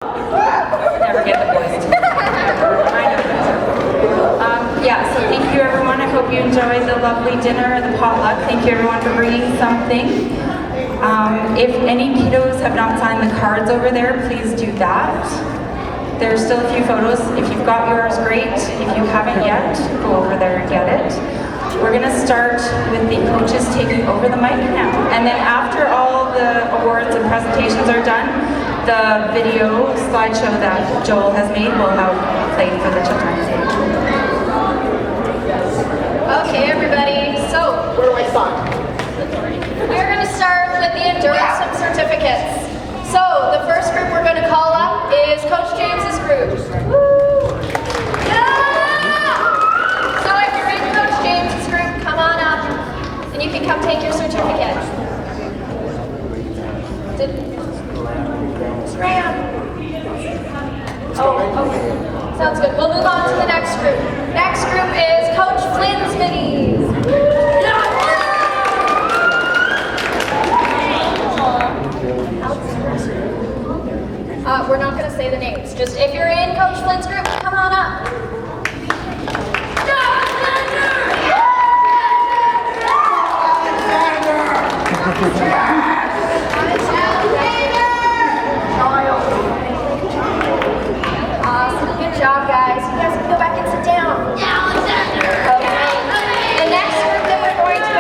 Never get the boys to yeah, so thank you everyone. I hope you enjoyed the lovely dinner, the potluck. Thank you everyone for bringing something. If any kiddos have not signed the cards over there, please do that. There's still a few photos. If you've got yours, great. If you haven't yet, go over there and get it. We're gonna start with the coaches taking over the mic now. And then after all the awards and presentations are done, the video slideshow that Joel has made will have played for the children's age. Okay, everybody, so where do I start? We're going to start with the endurance swim certificates. So the first group we're going to call up is Coach James's group. Woo! Yeah! So if you're in Coach James's group, come on up and you can come take your certificate. Okay. Sounds good. We'll move on to the next group. Next group is Coach Flynn's minis. We're not going to say the names. Just if you're in Coach Flynn's group, come on up. Awesome. Good job, guys. You guys can go back and sit down. Okay. The next group that we're going to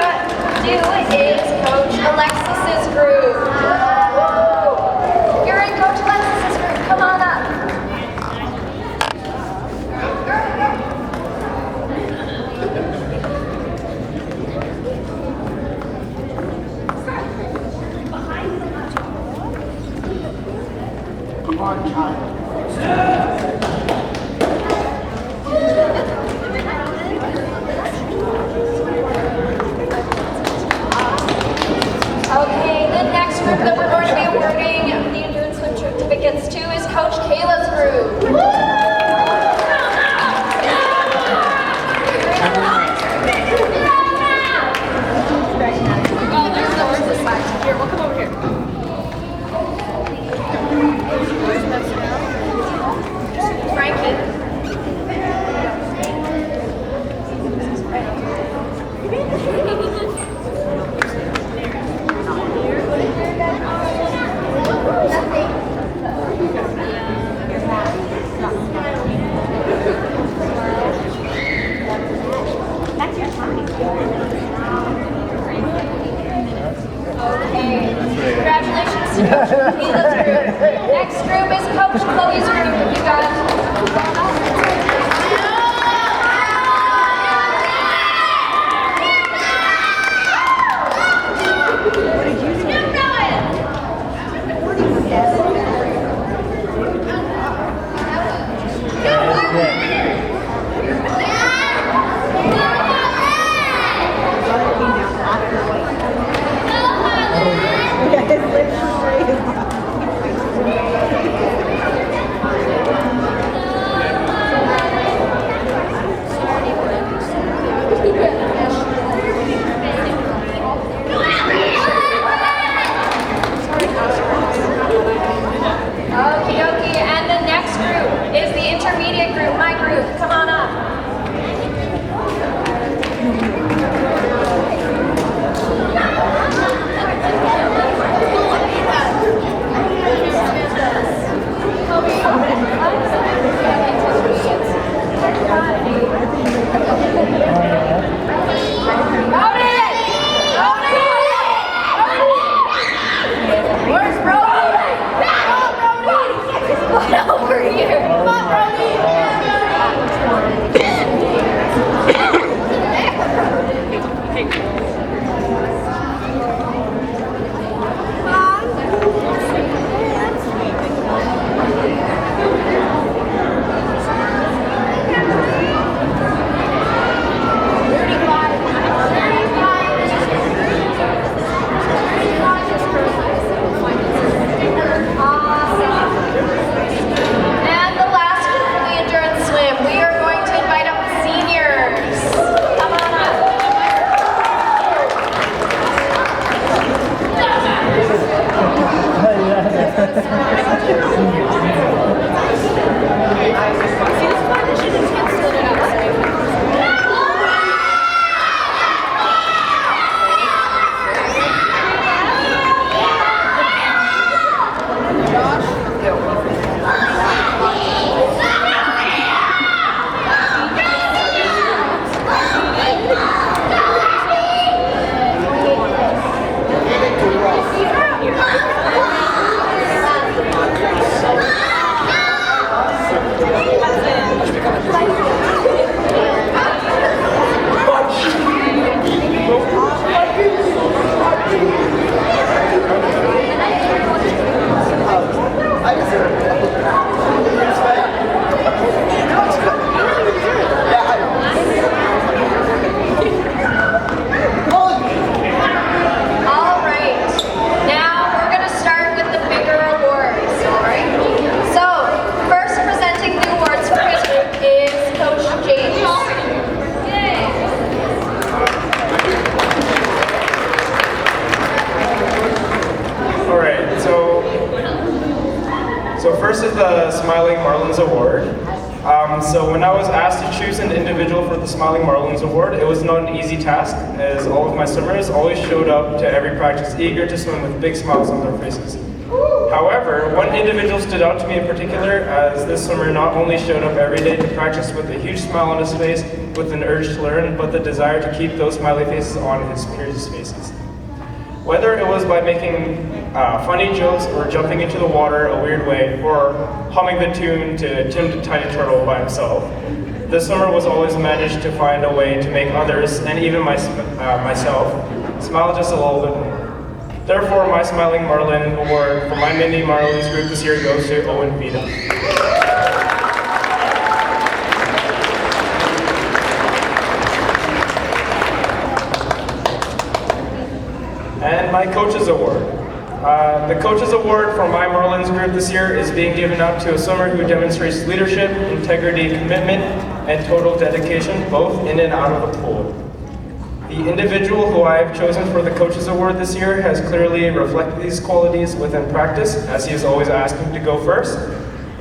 do is Coach Alexis's group. If you're in Coach Alexis's group, come on up. Come on, child. Okay, the next group that we're going to be awarding the endurance swim certificates to is Coach Kayla's group. Oh, there's doors this side. Here, we'll come over here. Frankie. Okay, congratulations to Coach Kayla's group. Next group is Coach Chloe's group. You got okay, and the next group is the intermediate group, my group. Come on up. Where's Brody? Over here. Come on, Brody. So first is the Smiling Marlins Award. So when I was asked to choose an individual for the Smiling Marlins Award, it was not an easy task, as all of my swimmers always showed up to every practice eager to swim with big smiles on their faces. However, one individual stood out to me in particular, as this swimmer not only showed up every day to practice with a huge smile on his face, with an urge to learn, but the desire to keep those smiley faces on his peers' faces. Whether it was by making funny jokes or jumping into the water a weird way, or humming the tune to Tim the Tiny Turtle by himself, the swimmer was always managed to find a way to make others, and even myself, smile just a little bit more. Therefore, my Smiling Marlin Award for my mini Marlins group this year goes to Owen Vita. And my Coaches Award. The Coaches Award for my Marlins group this year is being given out to a swimmer who demonstrates leadership, integrity, commitment, and total dedication, both in and out of the pool. The individual who I have chosen for the Coaches Award this year has clearly reflected these qualities within practice, as he is always asking to go first.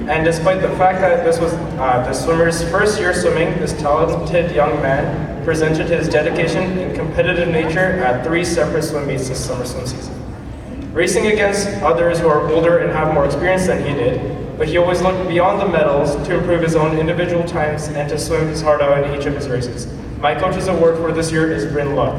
And despite the fact that this was the swimmer's first year swimming, this talented young man presented his dedication and competitive nature at 3 separate swim meets this summer swim season. Racing against others who are older and have more experience than he did, but he always looked beyond the medals to improve his own individual times and to swim his heart out in each of his races. My Coaches Award for this year is Brin. Okay.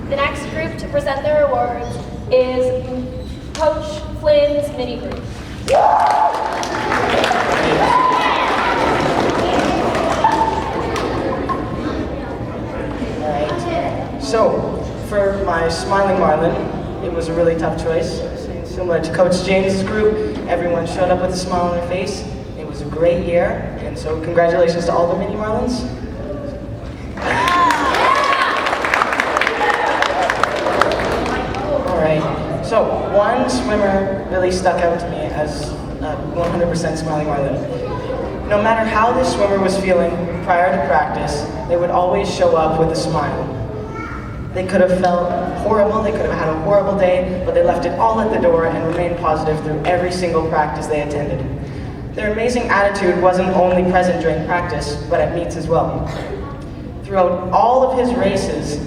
The next group to present their awards is Coach Flynn's mini group. So, for my Smiling Marlin, it was a really tough choice. Similar to Coach James's group, everyone showed up with a smile on their face. It was a great year, and so congratulations to all the mini Marlins. Alright, so one swimmer really stuck out to me as a 100% Smiling Marlin. No matter how this swimmer was feeling prior to practice, they would always show up with a smile. They could have felt horrible, they could have had a horrible day, but they left it all at the door and remained positive through every single practice they attended. Their amazing attitude wasn't only present during practice, but at meets as well. Throughout all of his races,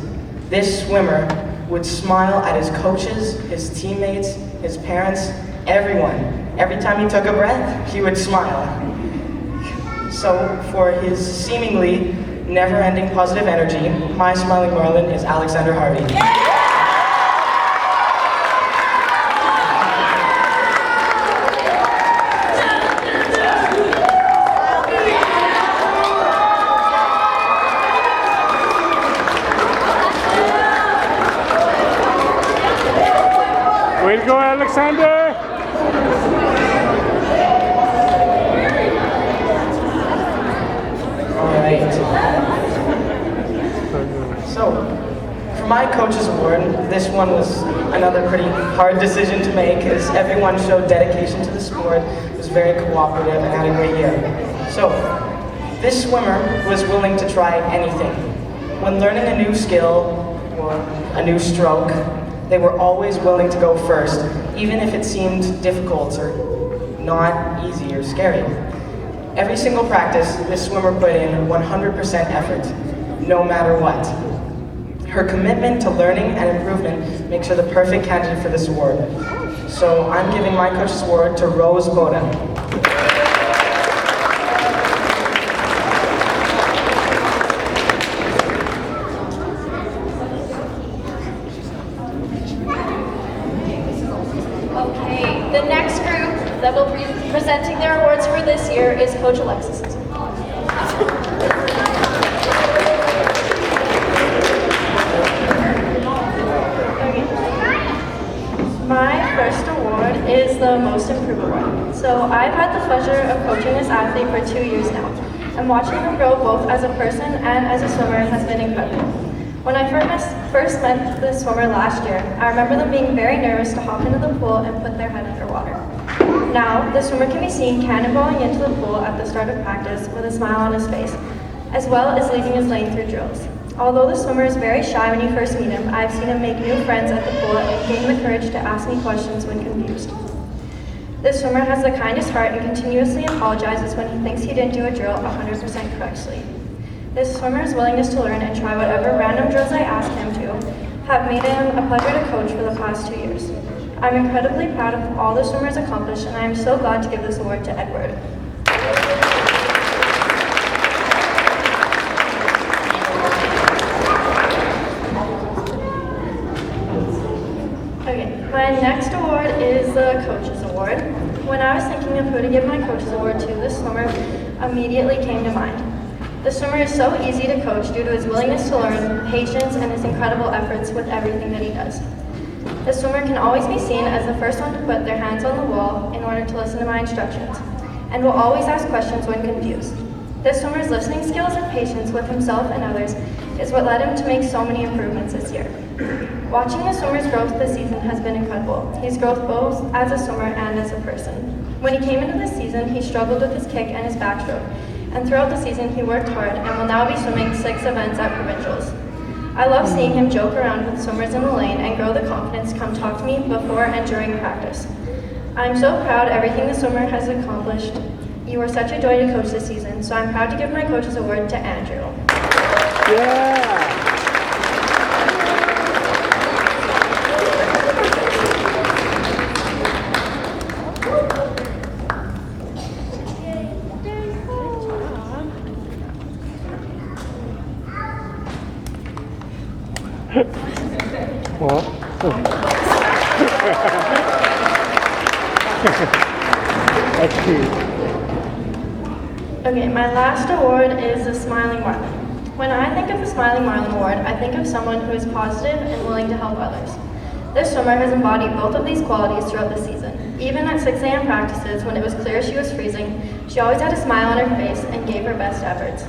this swimmer would smile at his coaches, his teammates, his parents, everyone. Every time he took a breath, he would smile. So for his seemingly never-ending positive energy, my Smiling Marlin is Alexander Harvey. Way to go, Alexander! So, for my Coaches Award, this one was another pretty hard decision to make, as everyone showed dedication to the sport, was very cooperative, and had a great year. So, this swimmer was willing to try anything. When learning a new skill or a new stroke, they were always willing to go first, even if it seemed difficult or not easy or scary. Every single practice, this swimmer put in 100% effort, no matter what. Her commitment to learning and improvement makes her the perfect candidate for this award. So I'm giving my Coach's Award to Rose Boda. Okay, the next group that will be presenting their awards for this year is Coach Alexis. My first award is the Most Improved Award. So I've had the pleasure of coaching this athlete for 2 years now, and watching her grow both as a person and as a swimmer has been incredible. When I first met the swimmer last year, I remember them being very nervous to hop into the pool and put their head underwater. Now, the swimmer can be seen cannonballing into the pool at the start of practice with a smile on his face. as well as leading his lane through drills. Although the swimmer is very shy when you first meet him, I've seen him make new friends at the pool and gain the courage to ask me questions when confused. This swimmer has the kindest heart and continuously apologizes when he thinks he didn't do a drill 100% correctly. This swimmer's willingness to learn and try whatever random drills I ask him to have made him a pleasure to coach for the past 2 years. I'm incredibly proud of all the swimmers accomplished, and I am so glad to give this award to Edward. Okay, my next award is the Coaches Award. When I was thinking of who to give my Coaches Award to, this swimmer immediately came to mind. The swimmer is so easy to coach due to his willingness to learn, patience, and his incredible efforts with everything that he does. The swimmer can always be seen as the first one to put their hands on the wall in order to listen to my instructions, and will always ask questions when confused. This swimmer's listening skills and patience with himself and others is what led him to make so many improvements this year. Watching the swimmer's growth this season has been incredible. He's grown both as a swimmer and as a person. When he came into this season, he struggled with his kick and his backstroke, and throughout the season he worked hard and will now be swimming 6 events at provincials. I love seeing him joke around with swimmers in the lane and grow the confidence to come talk to me before and during practice. I'm so proud of everything the swimmer has accomplished. You were such a joy to coach this season, so I'm proud to give my Coaches Award to Andrew. Yeah! Well, that's cute. Okay, my last award is the Smiling Marlin. When I think of the Smiling Marlin Award, I think of someone who is positive and willing to help others. This swimmer has embodied both of these qualities throughout the season. Even at 6 a.m. practices, when it was clear she was freezing, she always had a smile on her face and gave her best efforts.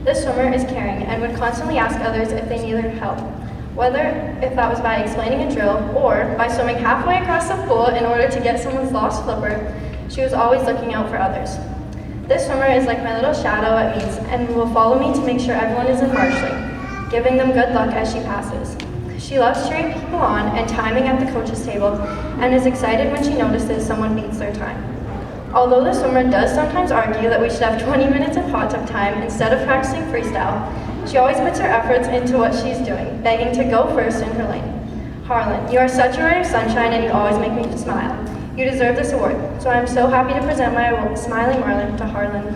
This swimmer is caring and would constantly ask others if they needed help, whether if that was by explaining a drill or by swimming halfway across the pool in order to get someone's lost flipper. She was always looking out for others. This swimmer is like my little shadow at meets and will follow me to make sure everyone is in marshalling, giving them good luck as she passes. She loves cheering people on and timing at the coach's table and is excited when she notices someone beats their time. Although the swimmer does sometimes argue that we should have 20 minutes of hot tub time instead of practicing freestyle, she always puts her efforts into what she's doing, begging to go first in her lane. Harlan, you are such a ray of sunshine and you always make me smile. You deserve this award, so I'm so happy to present my Smiling Marlin to Harlan.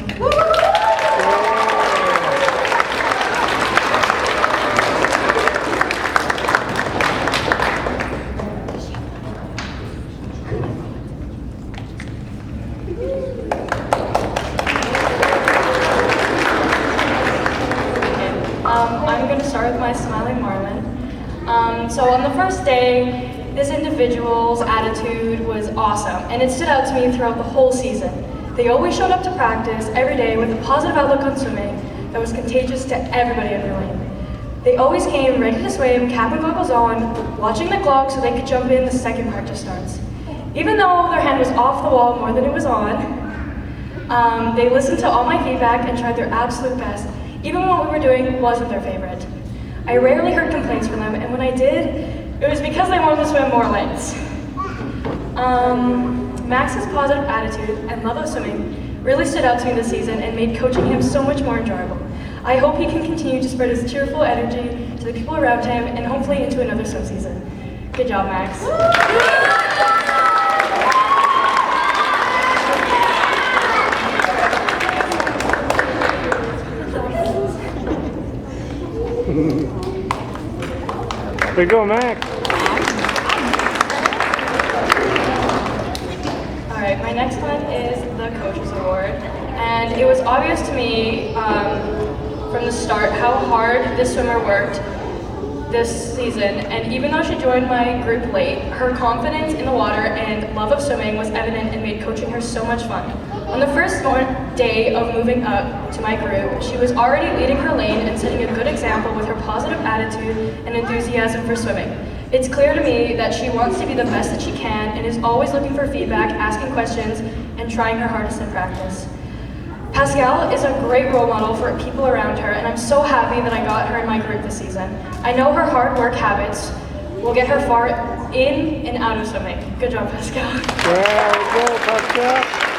I'm going to start with my Smiling Marlin. So on the first day, this individual's attitude was awesome, and it stood out to me throughout the whole season. They always showed up to practice every day with a positive outlook on swimming that was contagious to everybody in their lane. They always came ready to swim, cap and goggles on, watching the clock so they could jump in the second practice starts. Even though their hand was off the wall more than it was on, they listened to all my feedback and tried their absolute best, even when what we were doing wasn't their favorite. I rarely heard complaints from them, and when I did, it was because they wanted to swim more lanes. Max's positive attitude and love of swimming really stood out to me this season and made coaching him so much more enjoyable. I hope he can continue to spread his cheerful energy to the people around him and hopefully into another swim season. Good job, Max. There you go, Max. All right, my next one is the Coaches Award, and it was obvious to me from the start how hard this swimmer worked this season, and even though she joined my group late, her confidence in the water and love of swimming was evident and made coaching her so much fun. On the first day of moving up to my group, she was already leading her lane and setting a good example with her positive attitude and enthusiasm for swimming. It's clear to me that she wants to be the best that she can and is always looking for feedback, asking questions, and trying her hardest in practice. Pascale is a great role model for people around her, and I'm so happy that I got her in my group this season. I know her hard work habits will get her far in and out of swimming. Good job, Pascale. Yeah, go, Pascale.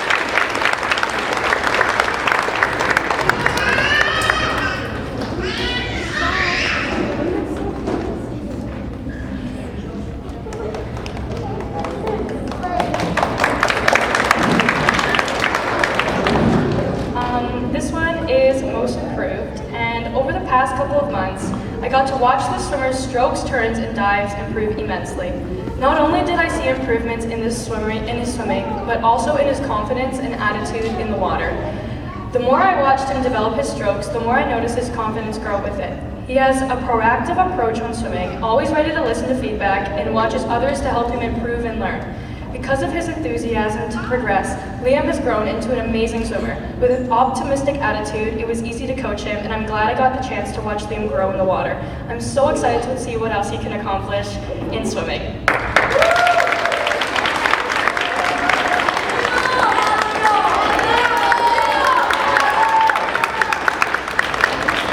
This one is most improved, and over the past couple of months, I got to watch the swimmer's strokes, turns, and dives improve immensely. Not only did I see improvements in his swimming, but also in his confidence and attitude in the water. The more I watched him develop his strokes, the more I noticed his confidence grow with it. He has a proactive approach when swimming, always ready to listen to feedback, and watches others to help him improve and learn. Because of his enthusiasm to progress, Liam has grown into an amazing swimmer. With an optimistic attitude, it was easy to coach him, and I'm glad I got the chance to watch Liam grow in the water. I'm so excited to see what else he can accomplish in swimming.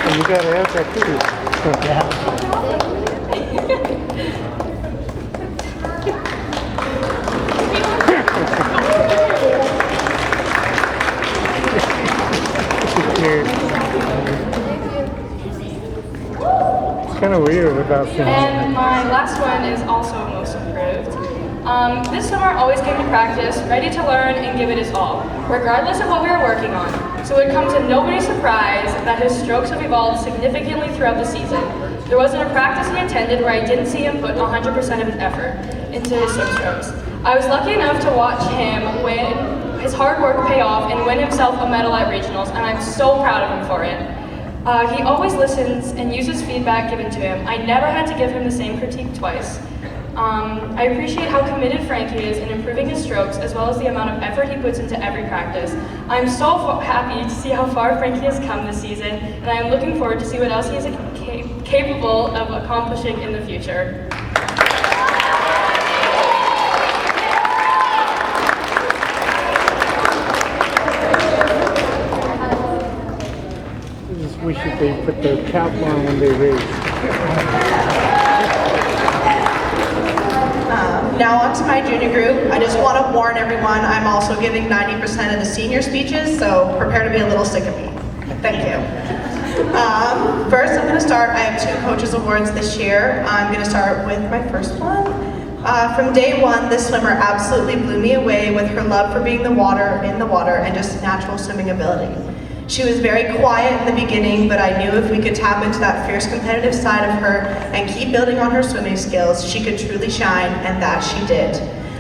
And you got to have that too. Yeah. It's kind of weird about things. And my last one is also most improved. This swimmer always came to practice, ready to learn and give it his all, regardless of what we were working on. So it comes to nobody's surprise that his strokes have evolved significantly throughout the season. There wasn't a practice he attended where I didn't see him put 100% of his effort into his swim strokes. I was lucky enough to watch him win his hard work pay off and win himself a medal at regionals, and I'm so proud of him for it. He always listens and uses feedback given to him. I never had to give him the same critique twice. I appreciate how committed Frankie is in improving his strokes, as well as the amount of effort he puts into every practice. I'm so happy to see how far Frankie has come this season, and I am looking forward to see what else he is capable of accomplishing in the future. I just wish that they put their cap on when they race. Now on to my junior group. I just want to warn everyone, I'm also giving 90% of the senior speeches, so prepare to be a little sick of me. Thank you. First, I'm going to start. I have 2 coaches awards this year. I'm going to start with my first one. From day one, this swimmer absolutely blew me away with her love for being in the water, and just natural swimming ability. She was very quiet in the beginning, but I knew if we could tap into that fierce competitive side of her and keep building on her swimming skills, she could truly shine, and that she did.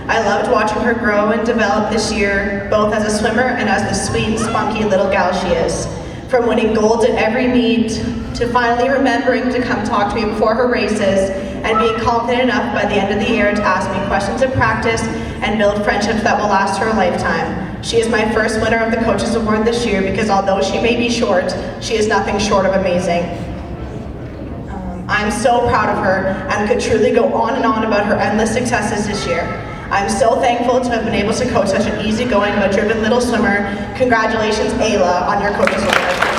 I loved watching her grow and develop this year, both as a swimmer and as the sweet, spunky little gal she is. From winning gold at every meet, to finally remembering to come talk to me before her races, and being confident enough by the end of the year to ask me questions at practice and build friendships that will last her a lifetime. She is my first winner of the Coaches Award this year because although she may be short, she is nothing short of amazing. I'm so proud of her and could truly go on and on about her endless successes this year. I'm so thankful to have been able to coach such an easygoing but driven little swimmer. Congratulations, Ayla, on your Coaches Award.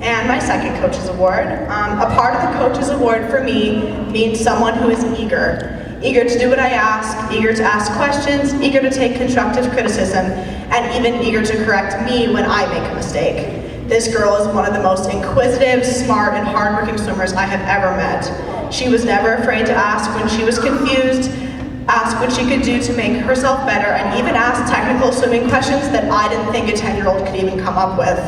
And my second Coaches Award. A part of the Coaches Award for me means someone who is eager. Eager to do what I ask, eager to ask questions, eager to take constructive criticism, and even eager to correct me when I make a mistake. This girl is one of the most inquisitive, smart, and hardworking swimmers I have ever met. She was never afraid to ask when she was confused, ask what she could do to make herself better, and even ask technical swimming questions that I didn't think a 10-year-old could even come up with.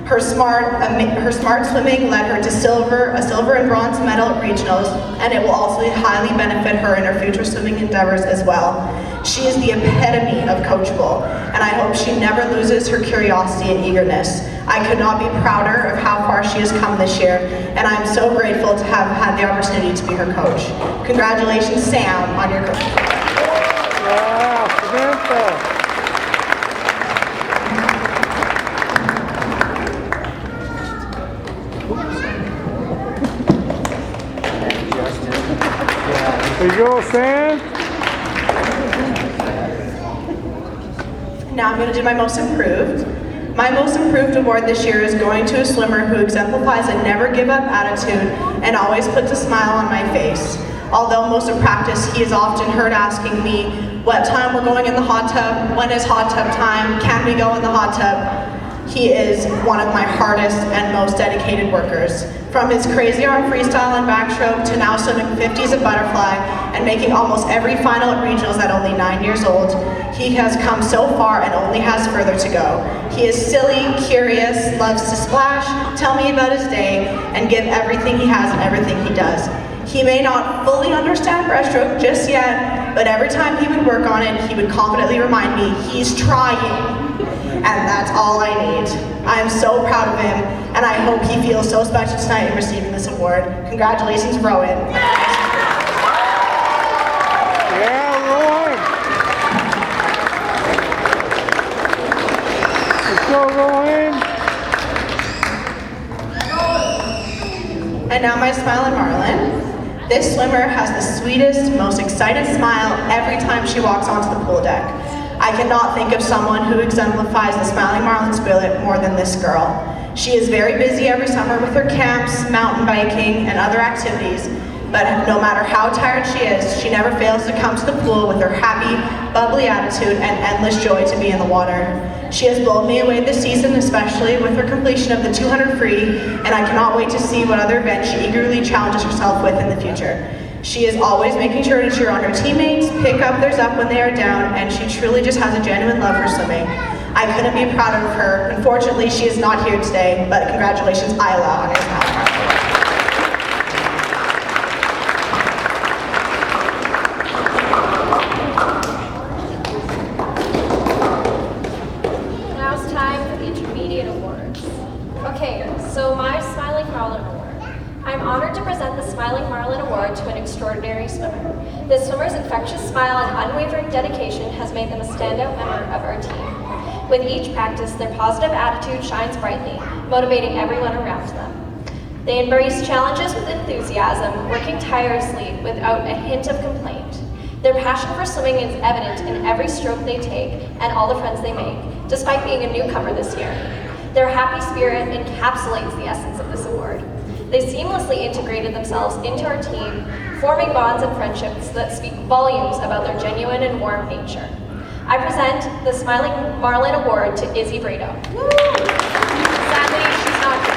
Her smart swimming led her to a silver and bronze medal at regionals, and it will also highly benefit her in her future swimming endeavors as well. She is the epitome of coachable, and I hope she never loses her curiosity and eagerness. I could not be prouder of how far she has come this year, and I'm so grateful to have had the opportunity to be her coach. Congratulations, Sam, on your coach. Wow, Samantha. There you go, Sam. Now I'm going to do my most improved. My most improved award this year is going to a swimmer who exemplifies a never give up attitude and always puts a smile on my face. Although most of practice, he is often heard asking me what time we're going in the hot tub, when is hot tub time, can we go in the hot tub? He is one of my hardest and most dedicated workers. From his crazy arm freestyle and backstroke to now swimming 50s at butterfly and making almost every final at regionals at only 9 years old, he has come so far and only has further to go. He is silly, curious, loves to splash, tell me about his day, and give everything he has and everything he does. He may not fully understand breaststroke just yet, but every time he would work on it, he would confidently remind me he's trying. And that's all I need. I am so proud of him, and I hope he feels so special tonight in receiving this award. Congratulations, Rohan. Yeah, Rohan. Let's go, Rohan. And now my smiling Marlin. This swimmer has the sweetest, most excited smile every time she walks onto the pool deck. I cannot think of someone who exemplifies the smiling Marlin spirit more than this girl. She is very busy every summer with her camps, mountain biking, and other activities, but no matter how tired she is, she never fails to come to the pool with her happy, bubbly attitude and endless joy to be in the water. She has blown me away this season, especially with her completion of the 200 free, and I cannot wait to see what other events she eagerly challenges herself with in the future. She is always making sure to cheer on her teammates, pick up theirs up when they are down, and she truly just has a genuine love for swimming. I couldn't be prouder of her. Unfortunately, she is not here today, but congratulations, Isla, on your smile. Now it's time for the intermediate awards. Okay, so my Smiling Marlin Award. I'm honored to present the Smiling Marlin Award to an extraordinary swimmer. This swimmer's infectious smile and unwavering dedication has made them a standout member of our team. With each practice, their positive attitude shines brightly, motivating everyone around them. They embrace challenges with enthusiasm, working tirelessly without a hint of complaint. Their passion for swimming is evident in every stroke they take and all the friends they make, despite being a newcomer this year. Their happy spirit encapsulates the essence of this award. They seamlessly integrated themselves into our team, forming bonds and friendships that speak volumes about their genuine and warm nature. I present the Smiling Marlin Award to Izzy Brado. Sadly, she's not here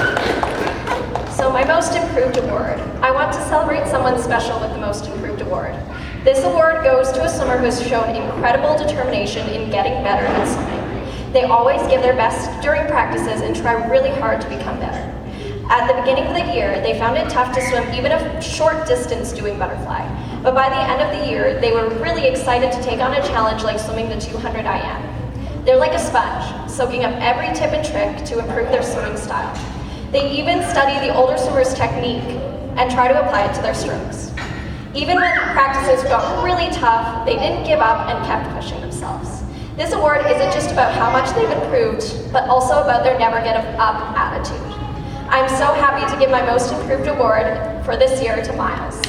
tonight. So my Most Improved Award. I want to celebrate someone special with the Most Improved Award. This award goes to a swimmer who has shown incredible determination in getting better at swimming. They always give their best during practices and try really hard to become better. At the beginning of the year, they found it tough to swim even a short distance doing butterfly. But by the end of the year, they were really excited to take on a challenge like swimming the 200 IM. They're like a sponge, soaking up every tip and trick to improve their swimming style. They even study the older swimmers' technique and try to apply it to their strokes. Even when practices got really tough, they didn't give up and kept pushing themselves. This award isn't just about how much they've improved, but also about their never give up attitude. I'm so happy to give my Most Improved Award for this year to Myles.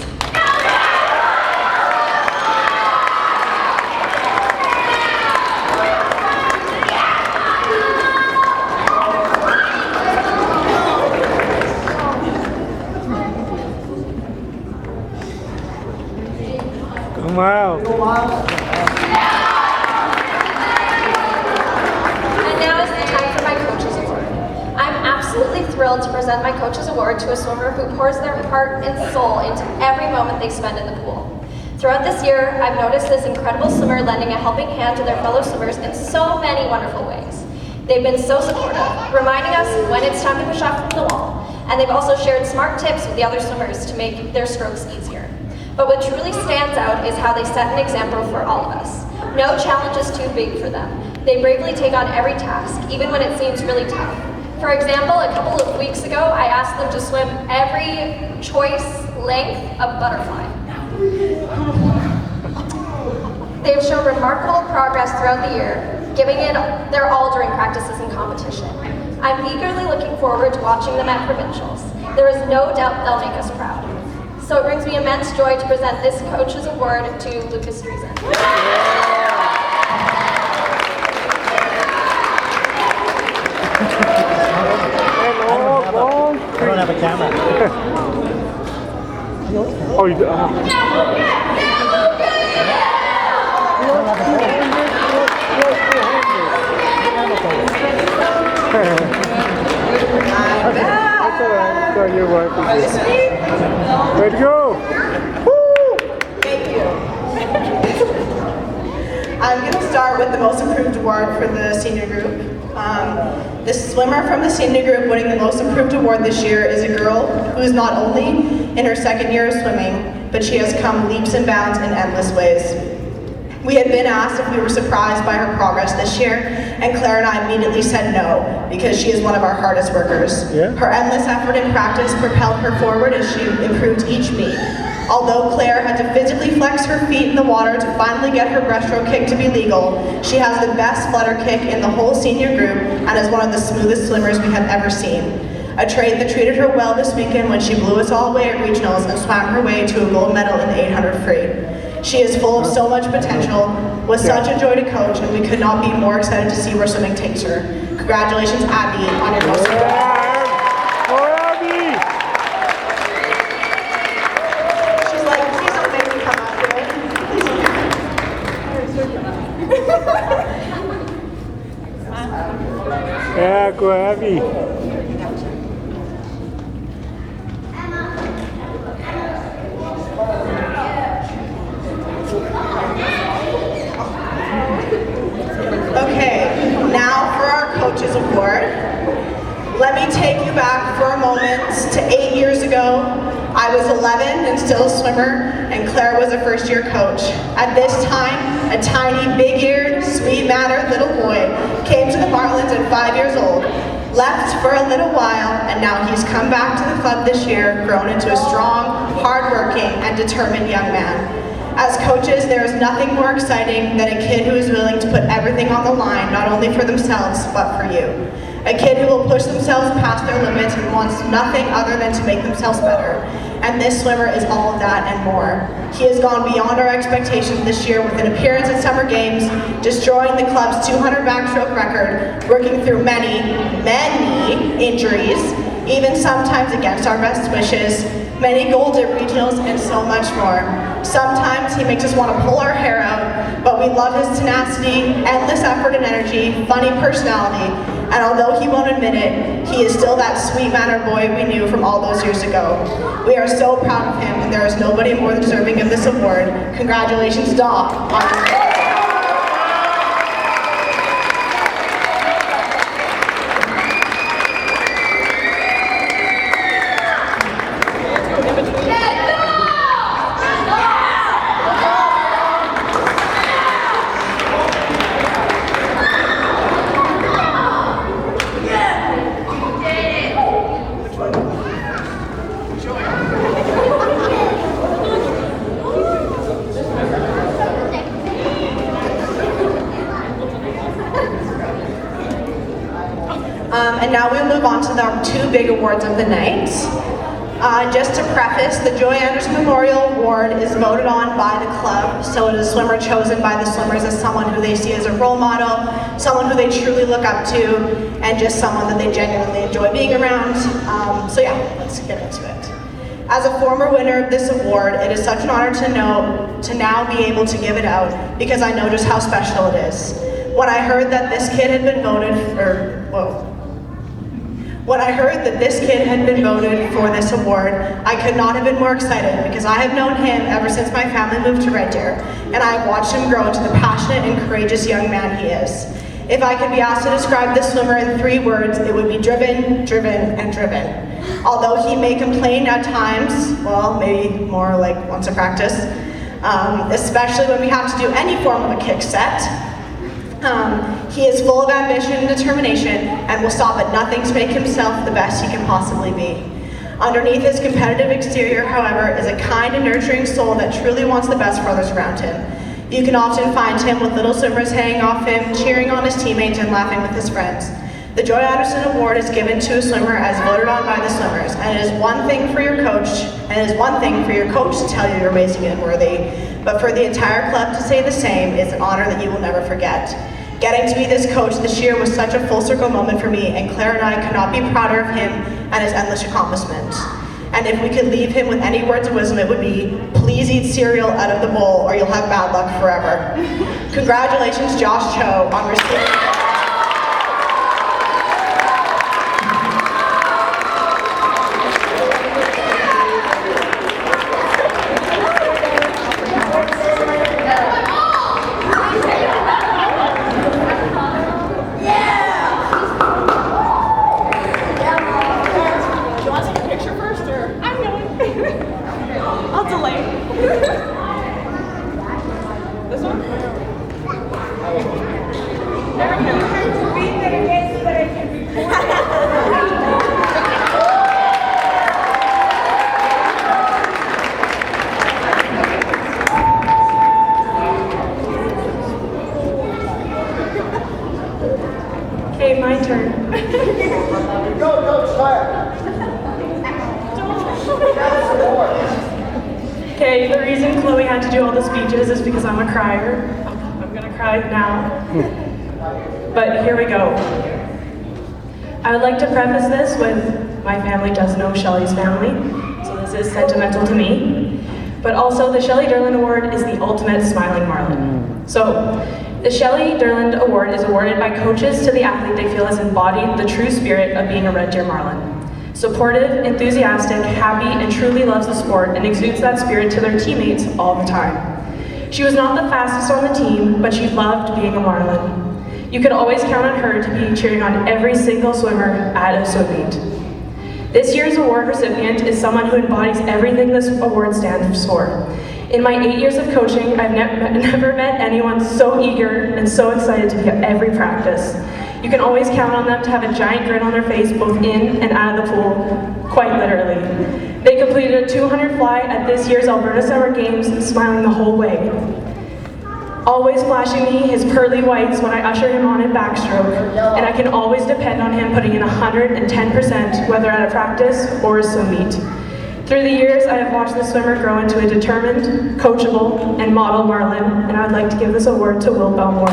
Wow. And now is the time for my Coach's Award. I'm absolutely thrilled to present my Coach's Award to a swimmer who pours their heart and soul into every moment they spend in the pool. Throughout this year, I've noticed this incredible swimmer lending a helping hand to their fellow swimmers in so many wonderful ways. They've been so supportive, reminding us when it's time to push off from the wall, and they've also shared smart tips with the other swimmers to make their strokes easier. But what truly stands out is how they set an example for all of us. No challenge is too big for them. They bravely take on every task, even when it seems really tough. For example, a couple of weeks ago, I asked them to swim every choice length of butterfly. They've shown remarkable progress throughout the year, giving it their all during practices and competition. I'm eagerly looking forward to watching them at provincials. There is no doubt they'll make us proud. So it brings me immense joy to present this Coach's Award to Lucas Dreesen. I don't have a camera. Oh, you do? That's all right. So you're welcome. Way to go! Woo! Thank you. I'm going to start with the Most Improved Award for the senior group. The swimmer from the senior group winning the Most Improved Award this year is a girl who is not only in her second year of swimming, but she has come leaps and bounds in endless ways. We had been asked if we were surprised by her progress this year, and Claire and I immediately said no, because she is one of our hardest workers. Yeah. Her endless effort and practice propelled her forward as she improved each meet. Although Claire had to physically flex her feet in the water to finally get her breaststroke kick to be legal, she has the best flutter kick in the whole senior group and is one of the smoothest swimmers we have ever seen. A trait that treated her well this weekend when she blew us all away at regionals and swam her way to a gold medal in the 800 free. She is full of so much potential, was such a joy to coach, and we could not be more excited to see where swimming takes her. Congratulations, Abby, on your most improved. She's like, please don't make me come out here. Please don't. Yeah, go Abby. Okay, now for our Coach's Award. Let me take you back for a moment to 8 years ago. I was 11 and still a swimmer, and Claire was a first-year coach. At this time, a tiny, big-eared, sweet-mannered little boy came to the Marlins at 5 years old, left for a little while, and now he's come back to the club this year, grown into a strong, hard-working, and determined young man. As coaches, there is nothing more exciting than a kid who is willing to put everything on the line, not only for themselves, but for you. A kid who will push themselves past their limits and wants nothing other than to make themselves better. And this swimmer is all of that and more. He has gone beyond our expectations this year with an appearance at Summer Games, destroying the club's 200 backstroke record, working through many injuries, even sometimes against our best wishes, many golds at regionals, and so much more. Sometimes he makes us want to pull our hair out, but we love his tenacity, endless effort and energy, funny personality, and although he won't admit it, he is still that sweet-mannered boy we knew from all those years ago. We are so proud of him, and there is nobody more deserving of this award. Congratulations, Doc. And now we'll move on to the two big awards of the night. Just to preface, the Joy Anderson Memorial Award is voted on by the club, so it is a swimmer chosen by the swimmers as someone who they see as a role model, someone who they truly look up to, and just someone that they genuinely enjoy being around. So yeah, let's get into it. As a former winner of this award, it is such an honor to now be able to give it out, because I know just how special it is. When I heard that this kid had been voted for this award, I could not have been more excited, because I have known him ever since my family moved to Red Deer, and I have watched him grow into the passionate and courageous young man he is. If I could be asked to describe this swimmer in 3 words, it would be driven, driven, and driven. Although he may complain at times, well, maybe more like once a practice, especially when we have to do any form of a kick set, He is full of ambition and determination and will stop at nothing to make himself the best he can possibly be. Underneath his competitive exterior, however, is a kind and nurturing soul that truly wants the best for others around him. You can often find him with little swimmers hanging off him, cheering on his teammates and laughing with his friends. The Joy Anderson Award is given to a swimmer as voted on by the swimmers, and it is one thing for your coach, to tell you you're amazing and worthy, but for the entire club to say the same is an honor that you will never forget. Getting to be this coach this year was such a full circle moment for me, and Claire and I could not be prouder of him and his endless accomplishments. And if we could leave him with any words of wisdom, it would be, please eat cereal out of the bowl or you'll have bad luck forever. Congratulations, Josh Cho, on receiving Okay, my turn. Okay, the reason Chloe had to do all the speeches is because I'm a crier. I'm gonna cry now. But here we go. I would like to preface this with my family does know Shelley's family, so this is sentimental to me. But also, the Shelley Derland Award is the ultimate smiling Marlin. So, the Shelley Derland Award is awarded by coaches to the athlete they feel has embodied the true spirit of being a Red Deer Marlin. Supportive, enthusiastic, happy, and truly loves the sport and exudes that spirit to their teammates all the time. She was not the fastest on the team, but she loved being a Marlin. You could always count on her to be cheering on every single swimmer at a swim meet. This year's award recipient is someone who embodies everything this award stands for. In my 8 years of coaching, I've never met anyone so eager and so excited to be at every practice. You can always count on them to have a giant grin on their face both in and out of the pool, quite literally. They completed a 200 fly at this year's Alberta Summer Games, smiling the whole way. Always flashing me his pearly whites when I usher him on in backstroke, and I can always depend on him putting in 110%, whether at a practice or a swim meet. Through the years, I have watched the swimmer grow into a determined, coachable, and model Marlin, and I would like to give this award to Will Belmore.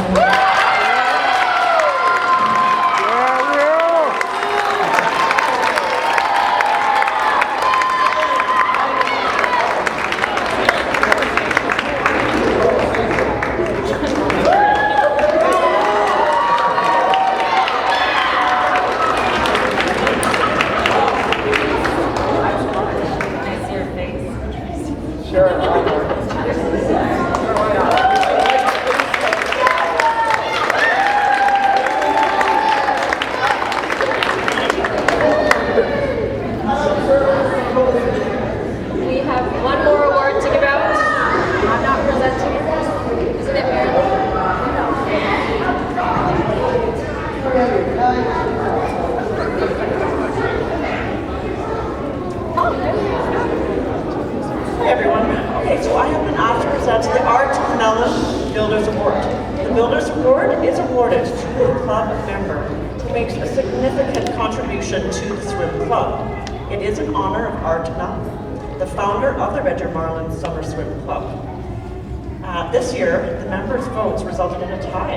This year, the members' votes resulted in a tie,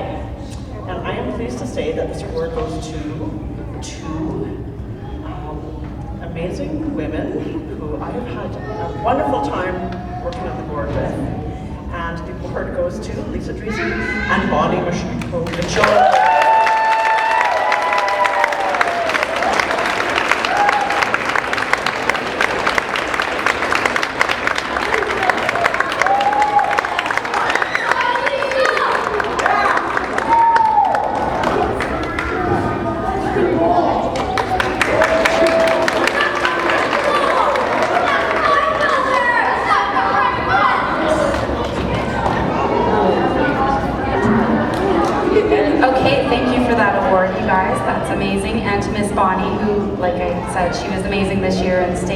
and I am pleased to say that this award goes to two amazing women who I have had a wonderful time working on the board with, and the award goes to Lisa Dreesen and Bonnie Mitchell.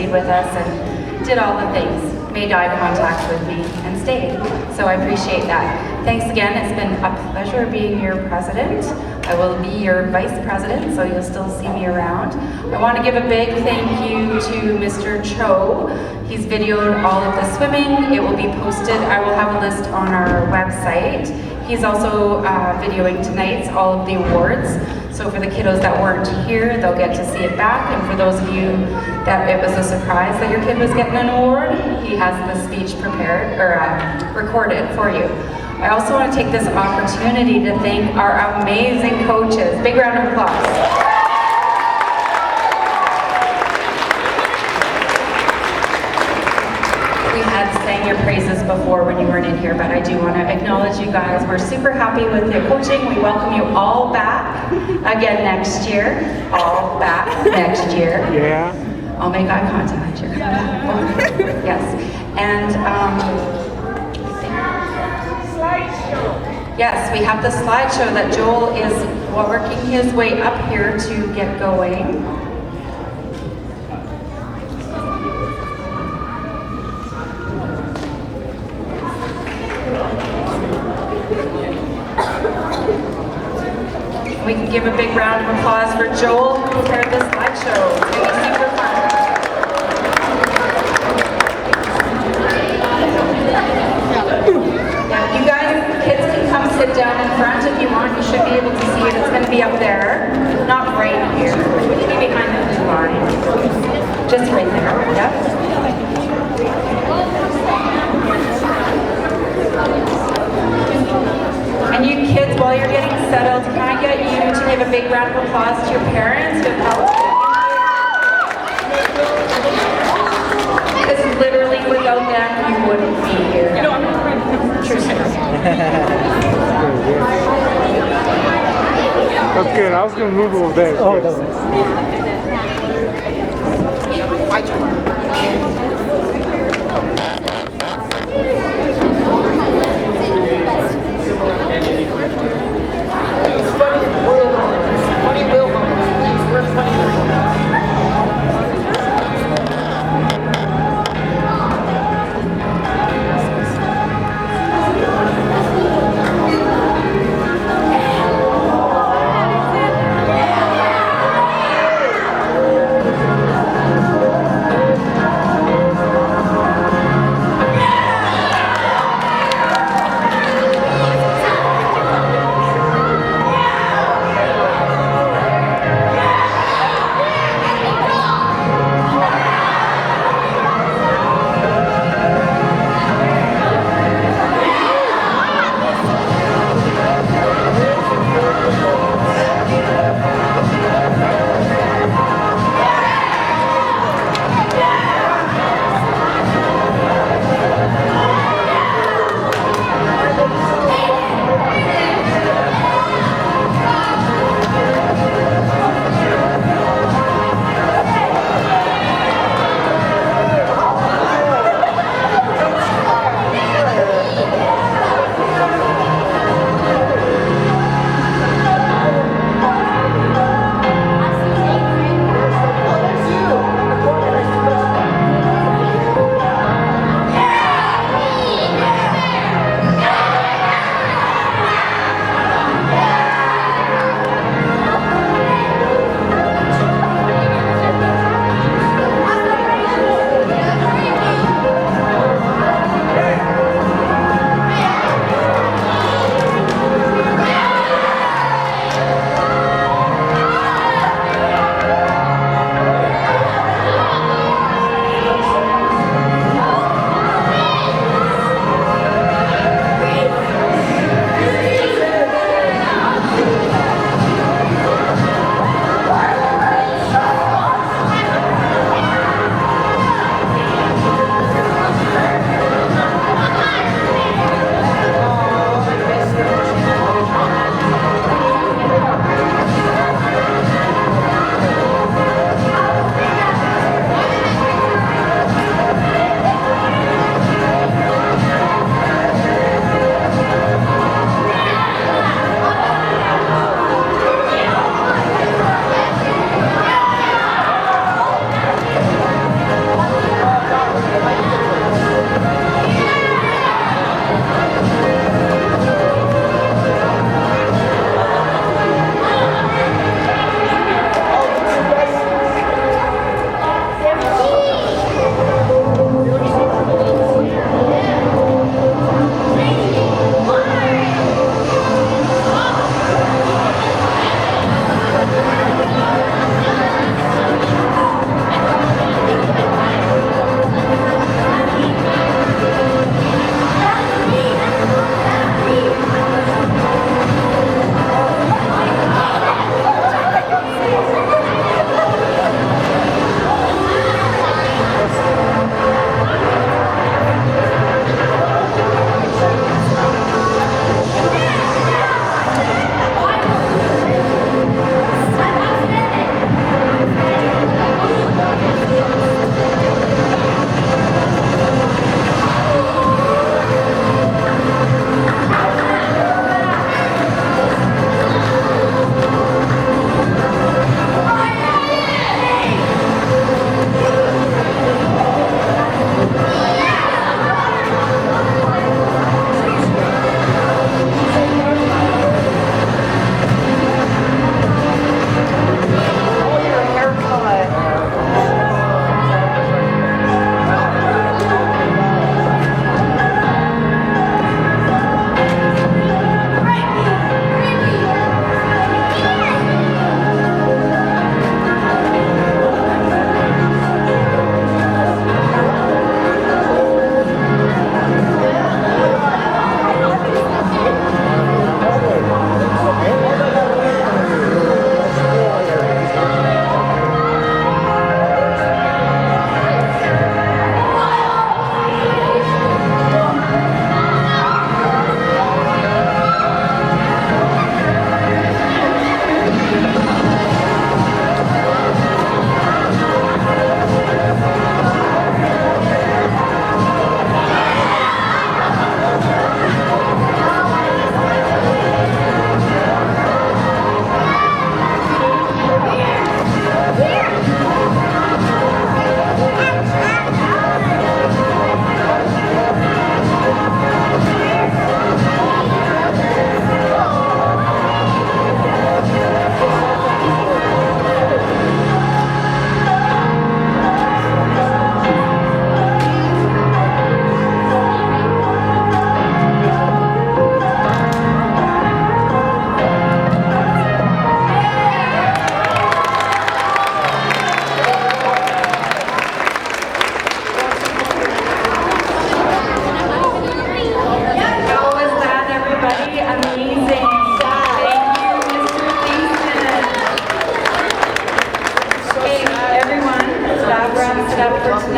stayed with us and did all the things, made eye contact with me and stayed. So I appreciate that. Thanks again, it's been a pleasure being your president. I will be your vice president, so you'll still see me around. I want to give a big thank you to Mr. Cho. He's videoed all of the swimming. It will be posted. I will have a list on our website. He's also videoing tonight's all of the awards. So for the kiddos that weren't here, they'll get to see it back. And for those of you that it was a surprise that your kid was getting an award, he has the speech prepared or recorded for you. I also want to take this opportunity to thank our amazing coaches. Big round of applause. We had sang your praises before when you weren't in here, but I do want to acknowledge you guys. We're super happy with the coaching. We welcome you all back again next year. All back next year. Yeah. I'll make eye contact. You're coming back. Yes. And yes, we have the slideshow that Joel is working his way up here to get going. We can give a big round of applause for Joel who prepared this slideshow. It's going to be super fun. Yeah, you guys, kids can come sit down in front if you want. You should be able to see it. It's going to be up there, not right here. It can be behind the blue line. Just right there. Yep. And you kids, while you're getting settled, can I get you to give a big round of applause to your parents who have helped? Because literally without them, you wouldn't be here. True story. Okay, I was going to move over there. Oh,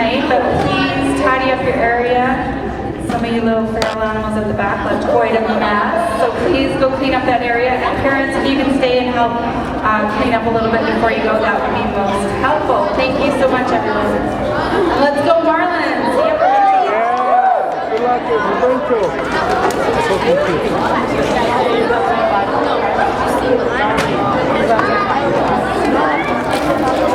tonight, but please tidy up your area. Some of you little feral animals at the back left quite a mess, so please go clean up that area. And parents, if you can stay and help clean up a little bit before you go, that would be most helpful. Thank you so much, everyone. And let's go Marlins! See you, Yeah, good luck, Provincial.